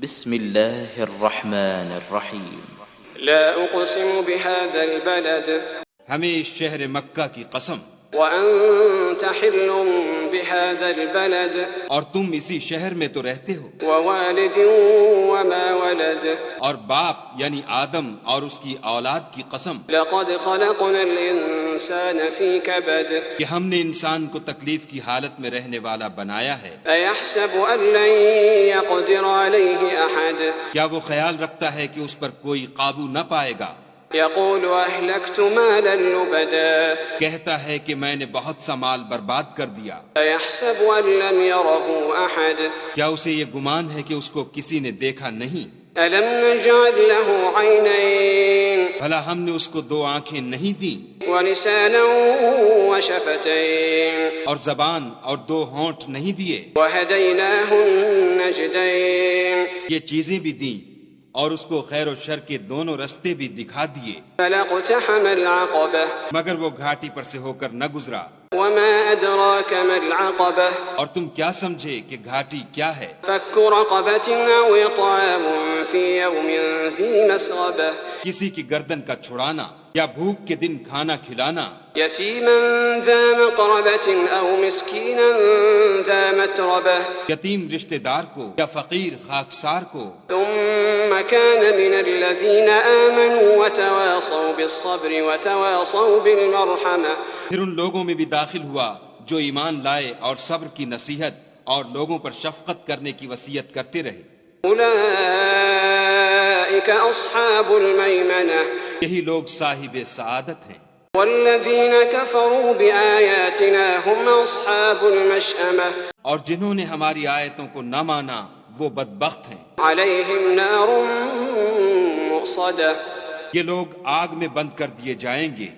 بسم الله الرحمن الرحیم لا اقسم بهذا البلد ہمیں اس شہر مکہ کی قسم، وانت حل بهذا البلد اور تم اسی شہر میں تو رہتے ہو، ووالد وما ولد اور باپ یعنی آدم اور اس کی اولاد کی قسم لقد خلقنا الانسان في كبد کہ ہم نے انسان کو تکلیف کی حالت میں رہنے والا بنایا ہے۔ ايحسب ان لن يقدر عليه احد کیا وہ خیال رکھتا ہے کہ اس پر کوئی قابو نہ پائے گا؟ يقول اهلكت مالا لبدا کہتا ہے کہ میں نے بہت سا مال برباد کر دیا۔ ايحسب ان لم يره احد کیا اسے یہ گمان ہے کہ اس کو کسی نے دیکھا نہیں؟ الم نجعل له عينين بھلا ہم نے اس کو دو آنکھیں نہیں دیں، ولسانا وشفتين اور زبان اور دو ہونٹ نہیں دیے؟ وهديناه النجدين یہ چیزیں بھی دیں اور اس کو خیر و شر کے دونوں رستے بھی دکھا دیے، فلاقتحم العقبة مگر وہ گھاٹی پر سے ہو کر نہ گزرا۔ وما أدراك ما العقبة اور تم کیا سمجھے کہ گھاٹی کیا ہے؟ فك رقبة أو إطعام في يوم ذي مسغبة کسی کی گردن کا چھڑانا یا بھوک کے دن کھانا کھلانا، يتيما ذا مقربة أو مسكينا ذا متربة یتیم رشتہ دار کو یا فقیر خاکسار کو، ثم كان من الذين آمنوا وتواصوا بالصبر وتواصوا بالمرحمة پھر ان لوگوں میں بھی داخل ہوا جو ایمان لائے اور صبر کی نصیحت اور لوگوں پر شفقت کرنے کی وصیت کرتے رہے۔ أولئك أصحاب الميمنة یہی لوگ صاحب سعادت ہیں، والذين كفروا بآياتنا هم أصحاب المشأمة اور جنہوں نے ہماری آیتوں کو نہ مانا وہ بدبخت ہیں۔ عليهم نار مؤصدة یہ لوگ آگ میں بند کر دیے جائیں گے۔